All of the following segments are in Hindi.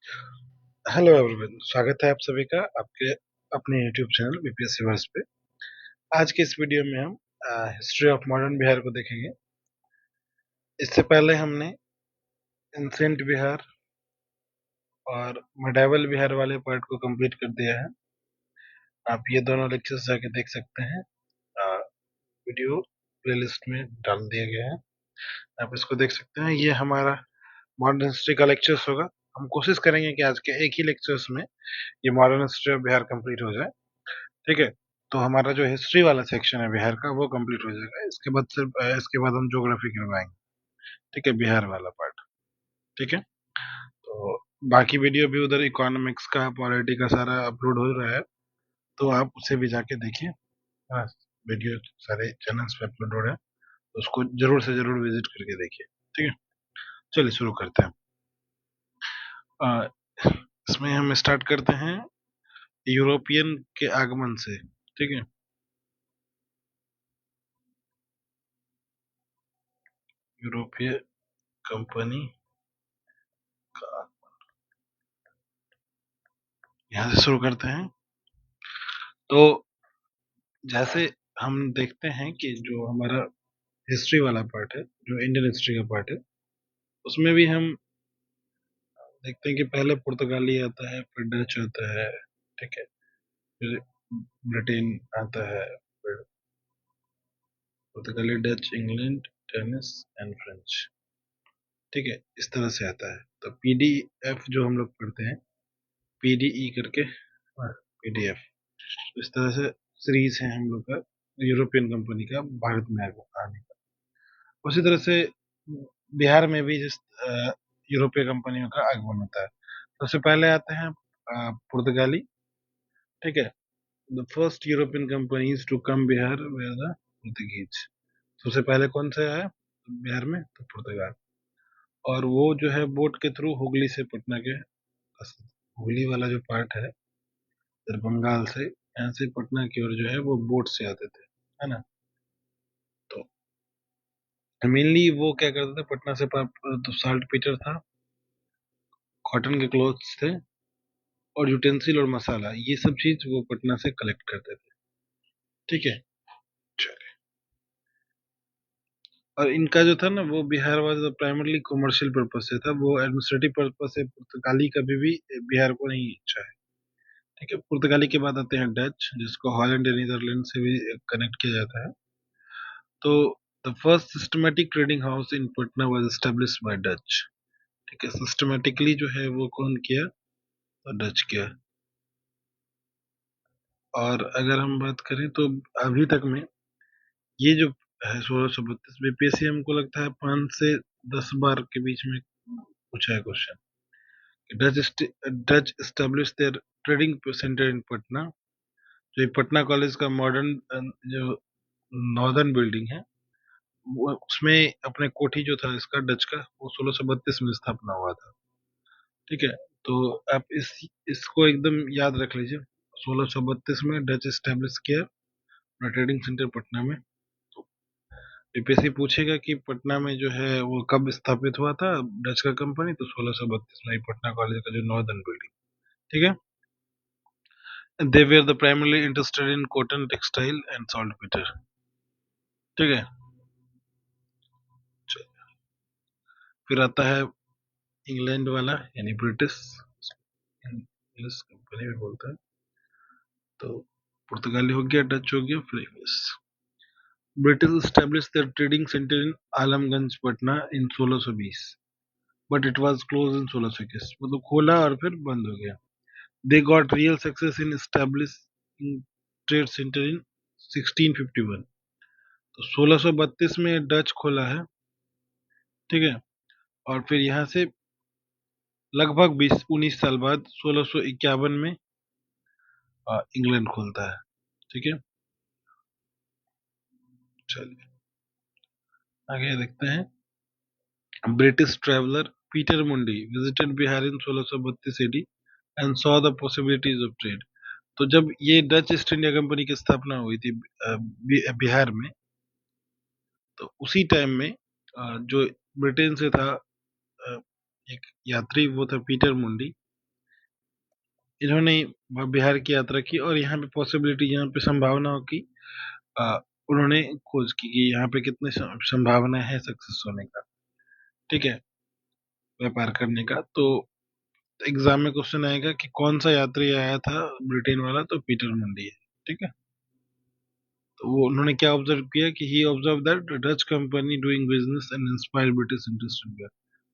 हेलो एवरीवन, स्वागत है आप सभी का आपके अपने यूट्यूब चैनल बीपीएससी वर्स पे। आज के इस वीडियो में हम हिस्ट्री ऑफ मॉडर्न बिहार को देखेंगे। इससे पहले हमने एंशिएंट बिहार और मेडाइवल बिहार वाले पार्ट को कंप्लीट कर दिया है। आप ये दोनों लेक्चर्स जाके देख सकते हैं, वीडियो प्लेलिस्ट में डाल दिए गए हैं, आप इसको देख सकते हैं। ये हमारा मॉडर्न हिस्ट्री का लेक्चर्स होगा। हम कोशिश करेंगे कि आज के एक ही लेक्चर्स में ये modern history of Bihar complete हो जाए। ठीक है, तो हमारा जो हिस्ट्री वाला सेक्शन है बिहार का वो कंप्लीट हो जाएगा। इसके बाद सिर्फ इसके बाद हम ज्योग्राफी करवाएंगे। ठीक है, बिहार वाला पार्ट। ठीक है, तो बाकी वीडियो भी उधर इकोनॉमिक्स का, पॉलिटी का सारा अपलोड हो रहा है, तो आप उसे भी जाके देखिए। हाँ, वीडियो सारे चैनल्स पे अपलोड हो रहे हैं, तो उसको जरूर से जरूर विजिट करके देखिए। ठीक है, चलिए शुरू करते हैं। अ, इसमें हम स्टार्ट करते हैं यूरोपियन के आगमन से। ठीक है, यूरोपीय कंपनी का यहाँ से शुरू करते हैं। तो जैसे हम देखते हैं कि जो हमारा हिस्ट्री वाला पार्ट है, जो इंडियन हिस्ट्री का पार्ट है, उसमें भी हम देखते हैं कि पहले पुर्तगाली आता है, फिर डच आता है। ठीक है, फिर ब्रिटेन आता है, फिर पुर्तगाली, Dutch, England, Danish and French. ठीक है, इस तरह से आता है। तो पीडीएफ जो हम लोग पढ़ते हैं, पीडीई करके, पीडीएफ, इस तरह से सीरीज है हम लोग का यूरोपियन कंपनी का भारत में आने का। उसी तरह से बिहार में भी जिस यूरोपीय कंपनियों का आगमन होता है। सबसे पहले आते हैं पुर्तगाली। ठीक है, the first European companies to come Bihar were the Portuguese. सबसे पहले कौन सा आया बिहार में? तो पुर्तगाल। और वो जो है बोट के थ्रू हुगली से पटना के, हुगली वाला जो पार्ट है इधर बंगाल से, यहाँ से पटना की ओर जो है वो बोट से आते थे, है ना। तो मेनली वो क्या करते थे, पटना से तो साल्ट पीटर था, कॉटन के क्लोथ्स थे, और यूटेंसिल और मसाला, ये सब चीज वो पटना से कलेक्ट करते थे। ठीक है, चलिए। और इनका जो था ना, वो Bihar was primarily commercial purpose से था, वो एडमिनिस्ट्रेटिव पर्पज से पुर्तगाली कभी भी बिहार को नहीं अच्छा है। ठीक है, पुर्तगाली के बाद आते हैं डच, जिसको हॉलैंड या नीदरलैंड से भी कनेक्ट किया जाता है। तो the first systematic trading house in Patna was established by Dutch. ठीक है, सिस्टमेटिकली जो है वो कौन किया? तो डच किया। और अगर हम बात करें तो अभी तक में ये जो है 1632, बीपीएससी हमको लगता है 5 से 10 बार के बीच में पूछा है question. Dutch establish their trading center in Patna. जो ये पटना कॉलेज का मॉडर्न जो नॉर्दर्न बिल्डिंग है, वो उसमें अपने कोठी जो था इसका डच का, वो 1632 में स्थापना हुआ था। ठीक है, तो आप इसको एकदम याद रख लीजिए। 1632 में डच एस्टेब्लिश किया अपना ट्रेडिंग सेंटर पटना में। बीपीएससी पूछेगा कि पटना में जो है वो कब स्थापित हुआ था डच का कंपनी, तो 1632 में ही पटना कॉलेज का जो नॉर्दर्न बिल्डिंग। ठीक है, they were the primarily interested in cotton, textile and salt Peter. ठीक है, फिर आता है इंग्लैंड वाला, यानी ब्रिटिश, इंग्लिश कंपनी भी बोलता है। तो पुर्तगाली हो गया, डच हो गया, फिर English. British established their trading center in Alamganj Patna in 1620, but it was closed in 1621। मतलब खोला और फिर बंद हो गया। They got real success in establishing trade center in 1651। तो 1632 में डच खोला है। ठीक है, और फिर यहाँ से लगभग 20-19 साल बाद 1651 में इंग्लैंड खोलता है। ठीक है, चलिए आगे देखते हैं। British traveler Peter Mundy visited Bihar in 1632 AD and saw the possibilities of trade। तो जब ये डच ईस्ट इंडिया कंपनी की स्थापना हुई थी बिहार में, तो उसी टाइम में जो ब्रिटेन से था, अ, एक यात्री, वो था पीटर मुंडी। इन्होंने बिहार की यात्रा की और यहाँ पे पॉसिबिलिटी, यहाँ पे संभावना हो कि अ, उन्होंने खोज की कि यहाँ पे कितनी संभावना है सक्सेस होने का, ठीक है, व्यापार करने का। तो एग्जाम में क्वेश्चन आएगा कि कौन सा यात्री आया था ब्रिटेन वाला, तो पीटर मंडी है, ठीक है। तो वो उन्होंने क्या ऑब्जर्व किया कि he observe that Dutch company doing business and inspire British interest in Bihar.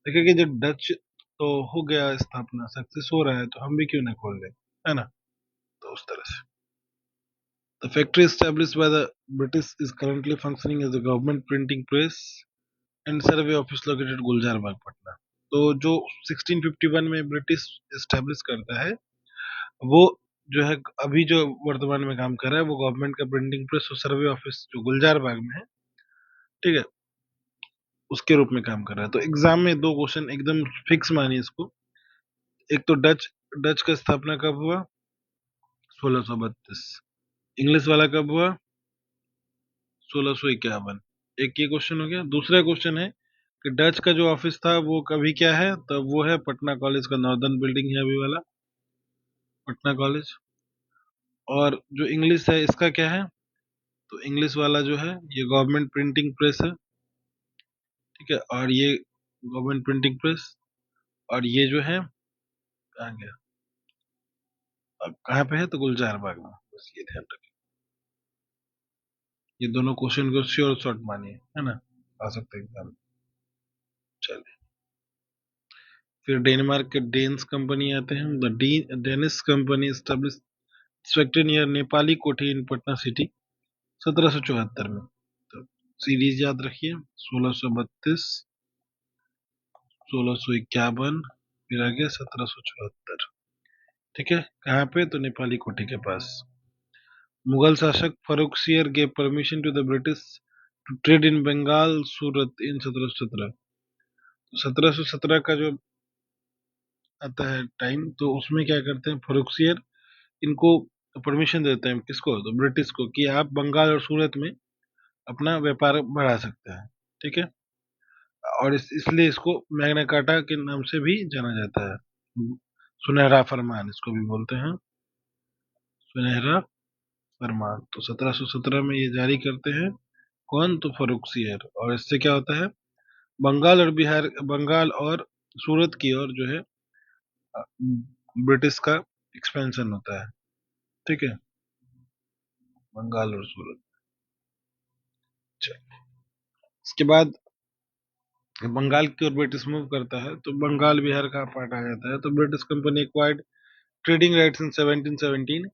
देखिए कि जब डच तो हो गया स्थापना, सक्सेस हो रहा है, तो हम भी क्यों ना खोल लें, है ना। तो उस तरह से the factory established by the British is currently functioning as a government printing press and survey office located गुलजार बाग पटना। तो जो 1651 में ब्रिटिश एस्टेब्लिश करता है, वो जो है अभी जो वर्तमान में काम कर रहा है, वो गवर्नमेंट का प्रिंटिंग प्रेस और सर्वे ऑफिस जो गुलजार बाग में है, ठीक है, उसके रूप में काम कर रहा है। तो एग्जाम में दो क्वेश्चन एकदम फिक्स मानिए इसको। एक तो डच डच का स्थापना कब हुआ, 1632। इंग्लिश वाला कब हुआ, 1651। एक ये क्वेश्चन हो गया। दूसरा क्वेश्चन है कि डच का जो ऑफिस था वो कभी क्या है, तो वो है पटना कॉलेज का नॉर्दर्न बिल्डिंग है अभी वाला, पटना कॉलेज। और जो इंग्लिश है इसका क्या है, तो इंग्लिश वाला जो है ये गवर्नमेंट प्रिंटिंग प्रेस है, ठीक है। और ये गवर्नमेंट प्रिंटिंग प्रेस, और ये जो है कहाँ गया, अब कहाँ पे है, तो गुलजार बाग में। बस ये ध्यान रखिए, ये दोनों क्वेश्चन को श्योर शॉर्ट मानिए, है ना, आ सकते हैं एग्जाम। चलिए, फिर डेनमार्क के डेन्स कंपनी आते हैं। The Danish company establish expected near Nepali कोठी इन पटना सिटी 1774 में। तो सीरीज याद रखिए, 1632, 1651, फिर आगे 1774, ठीक है। कहाँ पे, तो नेपाली कोठी के पास। मुगल शासक Farrukhsiyar gave permission to the British to trade in Bengal Surat in 1717। 1717 का जो आता है टाइम, तो उसमें क्या करते हैं फर्रुखसियर, इनको परमिशन देते हैं, किसको, तो ब्रिटिश को, कि आप बंगाल और सूरत में अपना व्यापार बढ़ा सकते हैं, ठीक है। और इसलिए इसको मैग्ना कार्टा के नाम से भी जाना जाता है, सुनहरा फरमान इसको भी बोलते हैं, सुनहरा फरमान। तो 1717 में ये जारी करते हैं, कौन, तो फर्रुखसियर। और इससे क्या होता है, बंगाल और बिहार, बंगाल और सूरत की ओर जो है ब्रिटिश का एक्सपेंशन होता है, ठीक है, बंगाल और सूरत। अच्छा, इसके बाद बंगाल की ओर ब्रिटिश मूव करता है, तो बंगाल बिहार का पार्ट आ जाता है। तो British company acquired trading rights in 1717।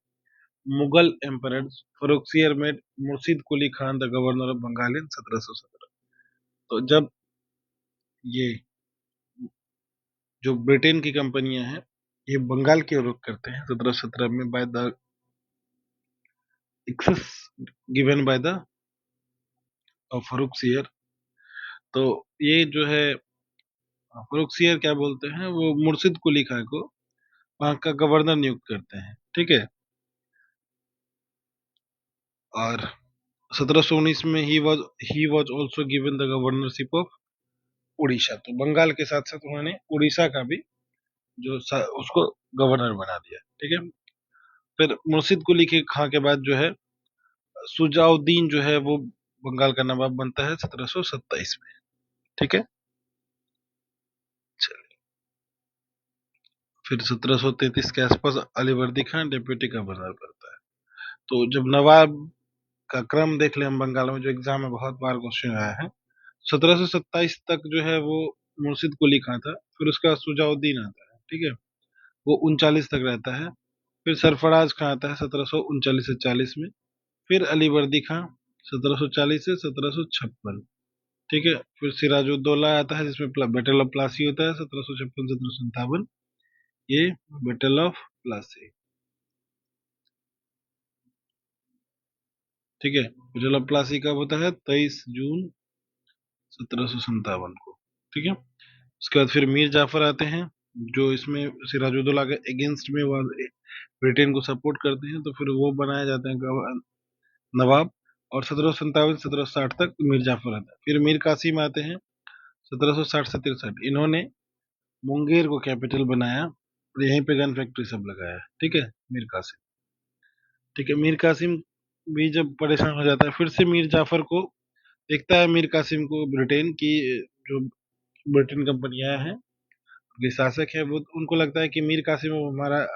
Mughal emperor Farrukhsiyar made Murshid Quli Khan the governor of Bengal in 1717। तो जब ये जो ब्रिटेन की कंपनियां हैं, ये बंगाल की ओर रुख करते हैं 1717 में, by the access given by the Farrukhsiyar. तो ये जो है फर्रुखसियर क्या बोलते हैं, वो मुर्शिद कुली खान को वहां का गवर्नर नियुक्त करते हैं, ठीक है। और 1719 में he was also given the governorship of Orissa. तो बंगाल के साथ साथ उन्होंने उड़ीसा का भी उसको गवर्नर बना दिया, ठीक है। फिर मुर्शिद कुली के खां के बाद जो है सुजाउद्दीन जो है वो बंगाल का नवाब बनता है 1727 में, ठीक है। चलिए, फिर 1733 के आसपास अलीवर्दी खान डिप्यूटी गवर्नर बनता है। तो जब नवाब का क्रम देख ले हम, बंगाल में जो एग्जाम में बहुत बार क्वेश्चन आया है, 1727 तक जो है वो मुर्शिद कुली खां था। फिर उसका बाद सुजाउद्दीन आता है, ठीक है, वो 39 तक रहता है। फिर सरफराज खां आता है 1739 से 40 में। फिर अलीवर्दी खां 1740 से 1756, ठीक है। फिर सिराजुद्दौला आता है जिसमें बैटल ऑफ प्लासी होता है 1756 से 1757, ये बैटल ऑफ प्लासी, ठीक है। बैटल ऑफ प्लासी कब होता है, 23 जून 1757 को, ठीक है। उसके बाद फिर मीर जाफर आते हैं, जो इसमें सिराजुद्दौला के अगेंस्ट में वो ब्रिटेन को सपोर्ट करते हैं, तो फिर वो बनाए जाते हैं नवाब। और 1757 से 1760 तक मीर जाफर आता है। फिर मीर कासिम आते हैं 1760 से 63, इन्होंने मुंगेर को कैपिटल बनाया, और यहीं पे गन फैक्ट्री सब लगाया है। ठीक है, मीर कासिम। ठीक है, मीर कासिम भी जब परेशान हो जाता है, फिर से मीर जाफर को देखता है, मीर कासिम को ब्रिटेन की जो ब्रिटेन कंपनियां हैं, उनके शासक है, वो उनको लगता है कि मीर कासिम अब हमारा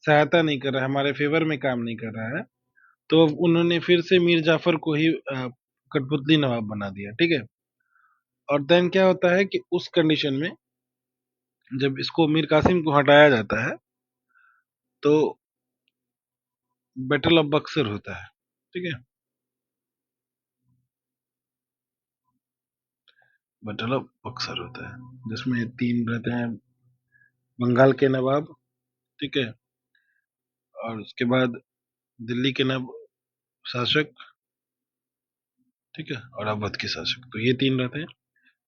सहायता नहीं कर रहा है, हमारे फेवर में काम नहीं कर रहा है। तो उन्होंने फिर से मीर जाफर को ही कठपुतली नवाब बना दिया। ठीक है, और देन क्या होता है कि उस कंडीशन में जब इसको मीर कासिम को हटाया जाता है, तो बैटल ऑफ बक्सर होता है। ठीक है, बैटल ऑफ बक्सर होता है, जिसमें तीन रहते हैं, बंगाल के नवाब, ठीक है, और उसके बाद दिल्ली के नवाब शासक, ठीक है, और अवध के शासक, तो ये तीन रहते हैं।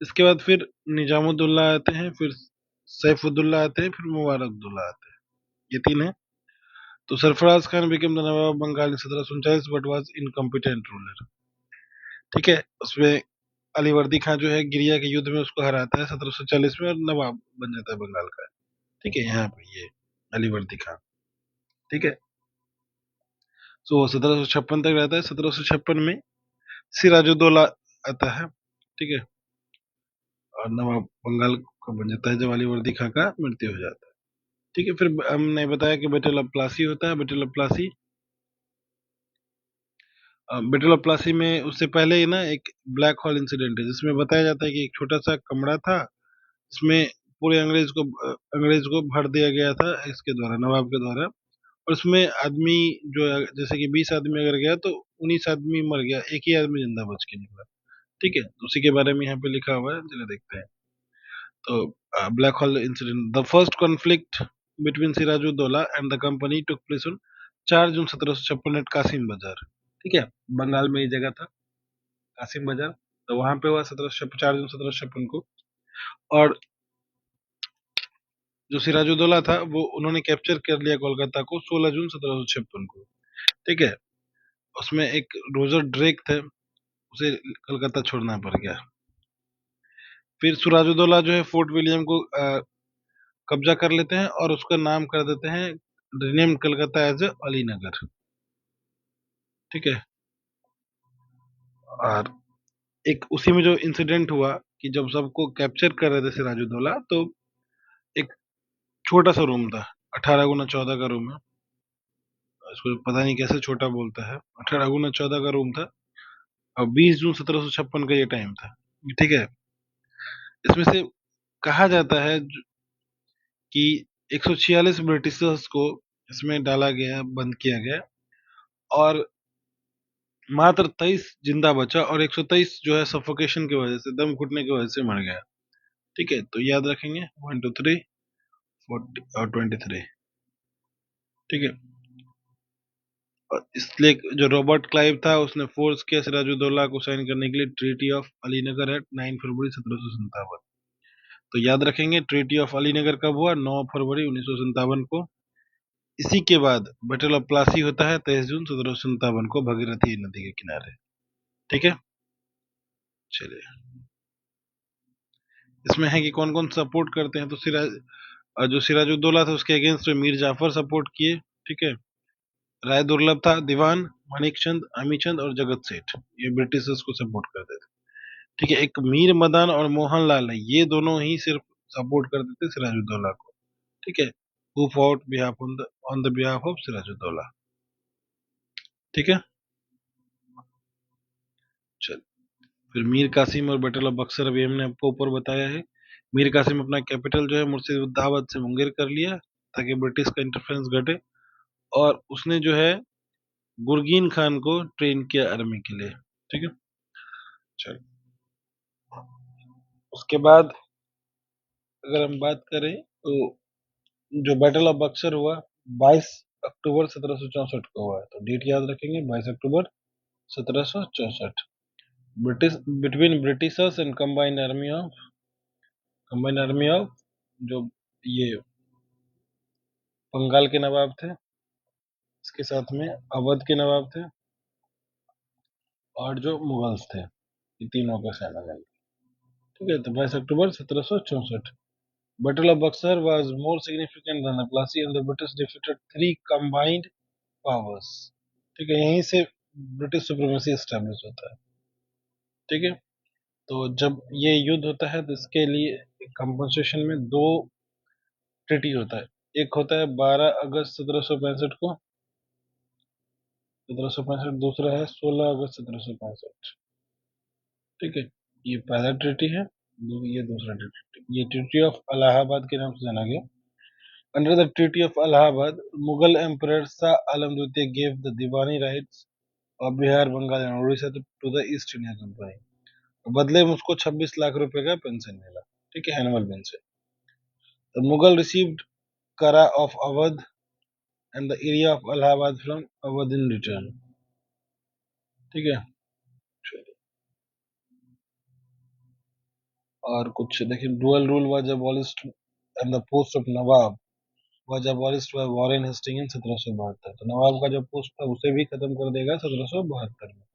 इसके बाद फिर निजामुद्दौला आते हैं, फिर सैफुद्दौला आते हैं, फिर मुबारकउद्दौला आते हैं। ये तीन है। तो Sarfaraz Khan became the Nawab of Bengal in 1749 but was incompetent ruler. ठीक है, उसमें अलीवर्दी खान जो है गिरिया के युद्ध में उसको हराता है 1740 में, और नवाब बन जाता है बंगाल का। ठीक है, यहाँ पे ये अलीवर्दी खान। ठीक है, तो 1756 तक रहता है। 1756 में सिराजुद्दौला आता है। ठीक है, और नवाब बंगाल का बन जाता है जब अलीवर्दी खां का मृत्यु हो जाता है। ठीक है, फिर हमने बताया कि बैटल ऑफ प्लासी होता है। बैटल ऑफ प्लासी में उससे पहले ही ना एक ब्लैक होल इंसिडेंट है, जिसमें बताया जाता है कि एक छोटा सा कमरा था, इसमें पूरे अंग्रेज को भर दिया गया था इसके द्वारा, नवाब के द्वारा। और उसमें आदमी जो है, जैसे कि 20 आदमी अगर गया तो 19 आदमी मर गया, एक ही आदमी जिंदा बच के निकला। ठीक है, तो उसी के बारे में यहाँ पे लिखा हुआ है, चलिए देखते हैं। तो black hole incident, the first conflict between Sirajuddaula and the company took place on 4 June 1756 at Kasim Bazar. ठीक है, बंगाल में ये जगह था कासिम बाजार, तो वहां पे हुआ 4 जून 1756 को। और जो सिराजुद्दौला था वो उन्होंने कैप्चर कर लिया कोलकाता को 16 जून 1756 को। ठीक है, उसमें एक रोजर ड्रेक थे, उसे कलकत्ता छोड़ना पड़ गया। फिर सिराजुद्दौला जो है फोर्ट विलियम को कब्जा कर लेते हैं और उसका नाम कर देते हैं, रिनेम कलकत्ता एज अली नगर। ठीक है, और एक उसी में जो इंसिडेंट हुआ कि जब सबको कैप्चर कर रहे थे सिराजुद्दौला, तो एक छोटा सा रूम था, 18 गुना 14 का रूम है, इसको पता नहीं कैसे छोटा बोलता है, 18 गुना 14 का रूम था, और 20 जून 1756 का ये टाइम था। ठीक है, इसमें से कहा जाता है कि 146 ब्रिटिशर्स को इसमें डाला गया, बंद किया गया, और मात्र 23 जिंदा बचा, और 123 जो है सफोकेशन की वजह से, दम घुटने की वजह से मर गया। ठीक है, तो याद रखेंगे 1 2 3 40 और 23। ठीक है, और इसलिए जो रॉबर्ट क्लाइव था उसने फोर्स किया सिराजुद्दौला को साइन करने के लिए ट्रीटी ऑफ अलीनगर एट 9 फरवरी 1757। तो याद रखेंगे ट्रीटी ऑफ अलीनगर कब हुआ, 9 फरवरी 1957 को। इसी के बाद बैटल ऑफ प्लासी होता है 23 जून 1757 को, भगीरथी नदी के किनारे। ठीक है, चलिए, इसमें है कि कौन कौन सपोर्ट करते हैं। तो जो सिराजुद्दौला था उसके अगेंस्ट मीर जाफर सपोर्ट किए। ठीक है, राय दुर्लभ था, दीवान मानिक चंद, अमी चंद और जगत सेठ, ये ब्रिटिशर्स को सपोर्ट करते थे। ठीक है, एक मीर मदन और मोहन लाल है, ये दोनों ही सिर्फ सपोर्ट करते थे सिराजुद्दौला को। ठीक है, who fought behalf on the behalf of Sirajuddaula. ठीक है, चल, फिर मीर कासिम और बैटल ऑफ बक्सर अभी हमने आपको ऊपर बताया है। मीर कासिम अपना कैपिटल जो है मुर्शिदाबाद से मुंगेर कर लिया, ताकि ब्रिटिश का इंटरफेरेंस घटे, और उसने जो है गुरगीन खान को ट्रेन किया आर्मी के लिए। ठीक है, चल, उसके बाद अगर हम बात करें तो जो बैटल ऑफ बक्सर हुआ 22 अक्टूबर 1764 को हुआ है, तो डेट याद रखेंगे, 22 अक्टूबर 1764। British between Britishers and combined army of जो ये बंगाल के नवाब थे, इसके साथ में अवध के नवाब थे, और जो मुगल्स थे, ये तीनों का सेना जंग। ठीक है, तो 22 अक्टूबर 1764। Battle of Buxar was more significant than the Plassey and the British defeated three combined powers. ठीक है, यहीं से ब्रिटिश सुप्रीमेसी एस्टेब्लिश होता है। ठीक है, तो जब ये युद्ध होता है तो इसके लिए कंपनसेशन में दो ट्रीटी होता है। एक होता है 12 अगस्त 1765 को, 1765, दूसरा है 16 अगस्त 1765। ठीक है, ये पहला ट्रीटी है, ये दूसरा ट्रीटी। ये ट्रीटी ऑफ इलाहाबाद के नाम से जाना गया। Under the treaty of Allahabad, Mughal emperor Shah Alam द्वितीय gave the diwani rights of Bihar, Bengal and Orissa to the East India company. बदले में उसको 26 लाख रुपए का पेंशन मिला। ठीक है, annual pension. The Mughal received Kara of Awadh and the area of Allahabad from Awadh in return. ठीक है, और कुछ देखिए, dual rule was abolished and the post of nawab was abolished by Warren Hasting in 1772। तो नवाब का जो पोस्ट था उसे भी खत्म कर देगा 1772 में।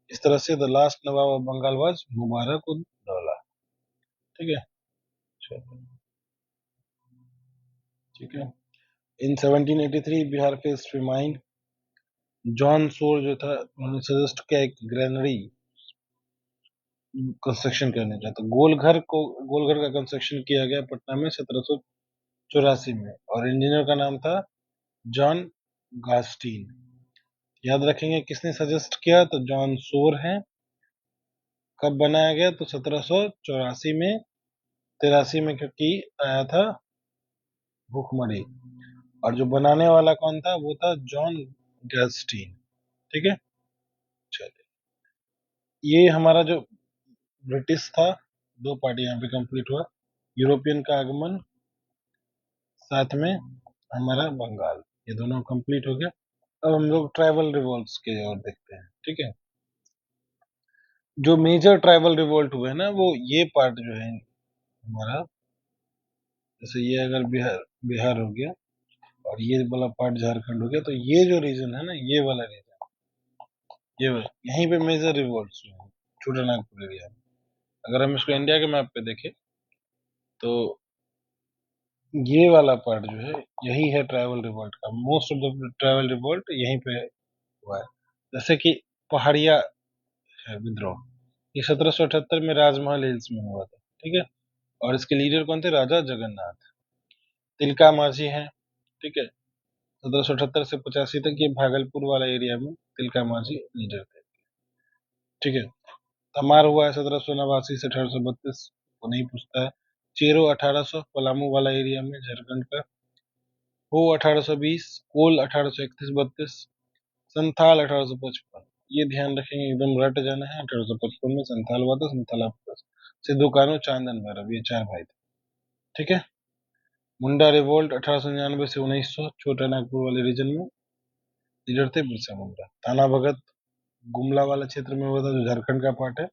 इस तरह से the last nawab of Bengal was Mubarak ud Daula. ठीक है, ठीक है। In 1783 Bihar faced famine. John Shore जो था, उन्होंने सजेस्ट किया एक ग्रेनरी कंस्ट्रक्शन करने का। तो गोलघर का कंस्ट्रक्शन किया गया पटना में 1784 में, और इंजीनियर का नाम था जॉन गास्टीन। याद रखेंगे किसने सजेस्ट किया, तो जॉन सोर है। कब बनाया गया, तो 1784 में। 83 में क्योंकि आया था भूखमरी, और जो बनाने वाला कौन था, वो था जॉन गैस्टीन। ठीक है, चलिए, ये हमारा जो ब्रिटिश था, दो पार्टी यहाँ पे कंप्लीट हुआ। यूरोपियन का आगमन, साथ में हमारा बंगाल, ये दोनों कंप्लीट हो गया। अब हम लोग ट्राइबल रिवॉल्ट्स के और देखते हैं। ठीक है, जो मेजर ट्राइबल रिवोल्ट हुए ना, वो ये पार्ट जो है हमारा, जैसे ये अगर बिहार बिहार हो गया और ये वाला पार्ट झारखंड हो गया, तो ये जो रीजन है ना, ये वाला रीजन, ये यहीं पे मेजर रिवोल्ट्स हुए हैं, छोटा नागपुर एरिया में। अगर हम इसको इंडिया के मैप पे देखें तो ये वाला पार्ट जो है, यही है ट्राइबल रिवोल्ट का। Most of the tribal revolt यहीं पे हुआ है। जैसे कि पहाड़िया है विद्रोह, ये 1778 में राजमहल हिल्स में हुआ था। ठीक है, और इसके लीडर कौन थे, राजा जगन्नाथ। तिलका मांझी है। ठीक है, 1778 से 85 तक ये भागलपुर वाला एरिया में तिलका मांझी लीडर थे। ठीक है, तमार हुआ है 1789 से 1832, वो नहीं पूछता है। चेरो 1800 पलामू वाला एरिया में झारखंड का। हो 1820, कोल 1831-32, संथाल 1855। ये ध्यान रखेंगे, एकदम रट जाना है। 1855 में संथाल हुआ था, संथाल आपका सिद्धू कानू, चांदन भैरव, ये चार भाई थे। ठीक है, मुंडा रिवोल्ट 1899 से 1900, छोटा नागपुर वाले रीजन में लीडर थे बिरसा मुंडा। ताना भगत गुमला वाला क्षेत्र में हुआ था, जो झारखंड का पार्ट है,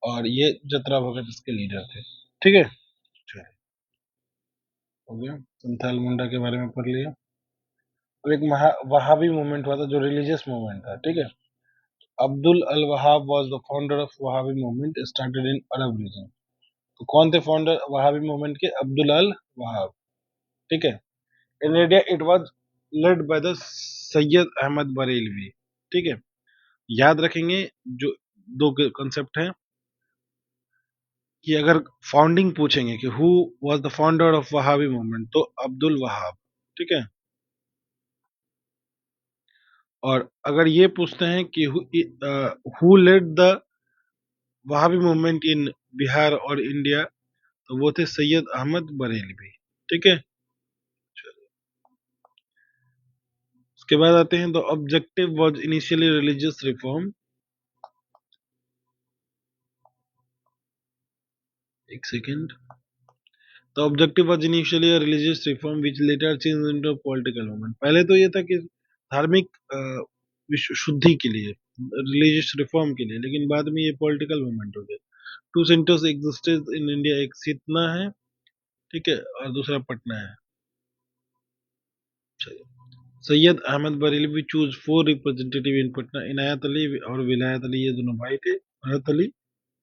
और ये जतरा भगत इसके लीडर थे। ठीक है, हो गया, संथाल मुंडा के बारे में पढ़ लिया। और एक वहाबी मूवमेंट हुआ था, जो रिलीजियस मूवमेंट था। ठीक है, Abdul al Wahab was the founder of Wahabi movement started in Arab region. तो कौन थे फाउंडर वहाबी मूवमेंट के, अब्दुल अल वहाब। ठीक है, in India it was led by the Syed Ahmad Barelvi. ठीक है, याद रखेंगे जो दो कंसेप्ट है, कि अगर फाउंडिंग पूछेंगे कि who was the founder of Wahabi movement, तो अब्दुल वहाब। ठीक है, और अगर ये पूछते हैं कि who led the Wahhabi movement in Bihar और इंडिया, तो वो थे सैयद अहमद बरेलवी। ठीक है, उसके बाद आते हैं, the objective was initially religious reform. एक second. The objective was initially a religious reform which later change into political movement. पहले तो ये था कि धार्मिक विश्व शुद्धि के लिए, रिलीजियस रिफॉर्म के लिए, लेकिन बाद में ये पॉलिटिकल मूवमेंट हो गया। Two centers existed in India, एक सितना है, ठीक है, और दूसरा पटना है। Syed Ahmad Barelvi choose 4 representative in Patna. Inayat Ali और विलायत अली, ये दोनों भाई थे, Inayat Ali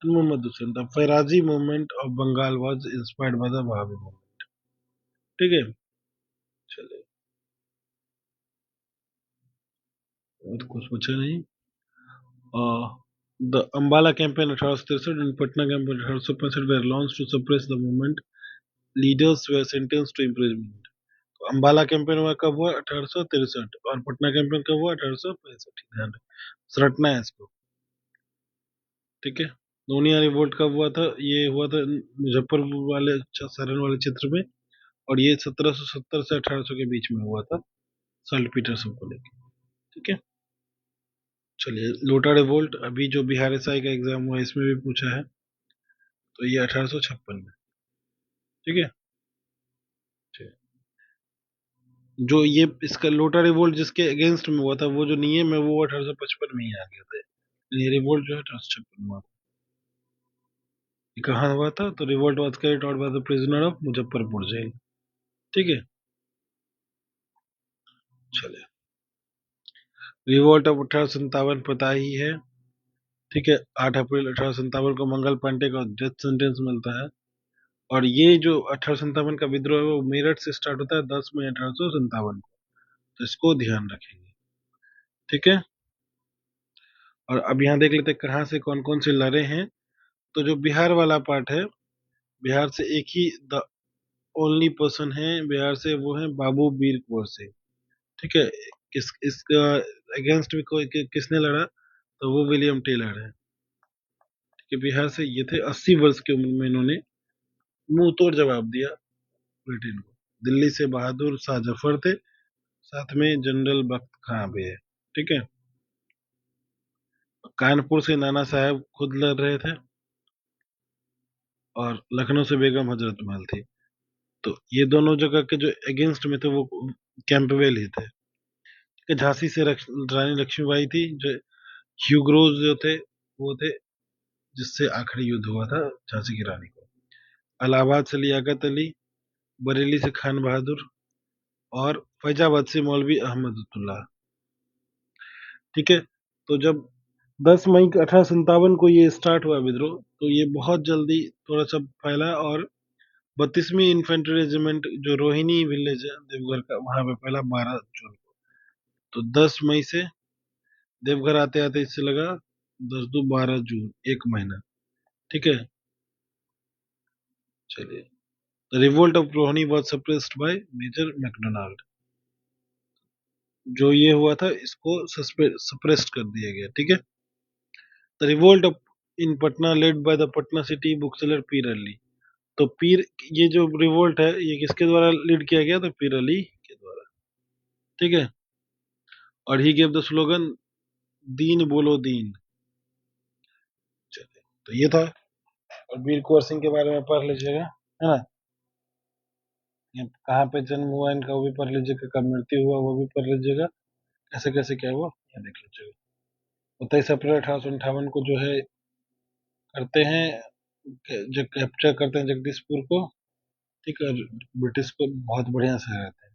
and Mohammad Hussain. The Faraizi movement of Bengal was inspired by the Wahhabi movement. ठीक है, चलिए और तो कुछ बचा नहीं। The Ambala campaign 1863 and Patna campaign 1865 were launched to suppress the movement. Leaders were sentenced to imprisonment. तो अम्बाला कैंपेन हुआ कब हुआ? 1863। और पटना कैंपेन कब हुआ? 1865। ध्यान रटना है इसको, ठीक है। नोनिया रिवोल्ट कब हुआ था? ये हुआ था मुजफ्फरपुर वाले सारण वाले क्षेत्र में, और ये 1770 से 1800 के बीच में हुआ था, सल्ट पीटरसन को लेकर, ठीक है। चलिए, लोटा रिवोल्ट अभी जो बिहार एसआई का एग्जाम हुआ इसमें भी पूछा है, तो ये 1856 में, ठीक है। जो ये इसका लोटा रिवोल्ट जिसके अगेंस्ट में हुआ था, वो जो नियम है वो 1855 में ही आ गया था। ये रिवोल्ट जो है 1856 में हुआ था। ये कहाँ हुआ था? तो revolt was carried out by the prisoner of Muzaffarpur jail, ठीक है। चलिए, रिवोल्ट ऑफ 1857 पता ही है, ठीक है। 8 अप्रैल 1857 को मंगल पांडे को डेथ सेंटेंस मिलता है। और ये जो 1857 का विद्रोह है वो मेरठ से स्टार्ट होता है 10 मई 1857 को, तो इसको ध्यान रखेंगे, ठीक है। और अब यहाँ देख लेते हैं कहाँ से कौन कौन से लड़े हैं। तो जो बिहार वाला पार्ट है, बिहार से एक ही द ओनली पर्सन है बिहार से, वो है बाबू वीर कुंवर सिंह, ठीक है। इसका अगेंस्ट भी कोई किसने लड़ा? तो वो विलियम टेलर है, ठीक है। बिहार से ये थे, 80 वर्ष की उम्र में इन्होंने मुंह तोड़ जवाब दिया ब्रिटेन को। दिल्ली से बहादुर शाह जफर थे, साथ में जनरल बख्त खां भी है, ठीक है। कानपुर से नाना साहब खुद लड़ रहे थे, और लखनऊ से बेगम हजरत महल थी। तो ये दोनों जगह के जो अगेंस्ट में थे वो कैंपवेल ही थे, ठीक है। झांसी से रानी लक्ष्मीबाई थी, जो ह्यूग्रोज जो थे वो थे, जिससे आखिरी युद्ध हुआ था झांसी की रानी को। इलाहाबाद से लियाकत अली, बरेली से खान बहादुर, और फैजाबाद से मौलवी अहमदुल्लाह, ठीक है। तो जब 10 मई 1857 को ये स्टार्ट हुआ विद्रोह, तो ये बहुत जल्दी थोड़ा सा फैला, और 32वीं इन्फेंट्री रेजिमेंट जो रोहिणी विलेज है देवघर का, वहां पे पहला 12 जून को। तो 10 मई से देवघर आते आते इससे लगा 10 दो 12 जून, एक महीना, ठीक है। चलिए, the revolt of Rohini was suppressed by Major MacDonald. जो ये हुआ था इसको सप्रेस्ड कर दिया गया, ठीक है। The revolt of in Patna lead by the Patna city book seller पीर अली। तो पीर, ये जो रिवोल्ट है ये किसके द्वारा लीड किया गया? तो पीर अली के द्वारा, ठीक है। और ही गेव द स्लोगन दीन बोलो दीन। चलिए, तो ये था। और वीर कुंवर सिंह के बारे में पढ़ लीजिएगा, है ना। ये कहाँ पे जन्म हुआ इनका वो भी पढ़ लीजिएगा, कब मृत्यु हुआ वो भी पढ़ लीजिएगा, कैसे कैसे क्या हुआ ये देख लीजिएगा। तो 23 अप्रैल 1858 को जो है करते हैं, जो कैप्चर करते हैं जगदीशपुर को, ठीक है। ब्रिटिश को बहुत बढ़िया से रहते हैं।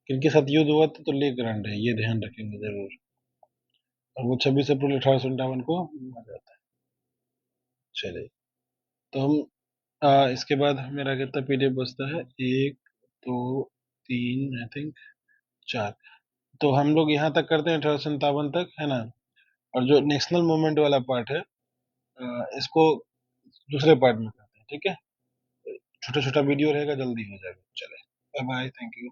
किनके साथ युद्ध हुआ था? तो ले ग्रांड है, ये ध्यान रखेंगे जरूर। और वो 26 अप्रैल 1858 को मारा जाता है। चलिए, तो हम इसके बाद मेरा कितना पीडीएफ बचता है? एक, दो, तीन, आई थिंक 4। तो हम लोग यहाँ तक करते हैं 1857 तक, है ना। और जो नेशनल मूवमेंट वाला पार्ट है, इसको दूसरे पार्ट में करते हैं, ठीक है। छोटा छोटा वीडियो रहेगा, जल्दी हो जाएगा। चले, बाय बाय, थैंक यू।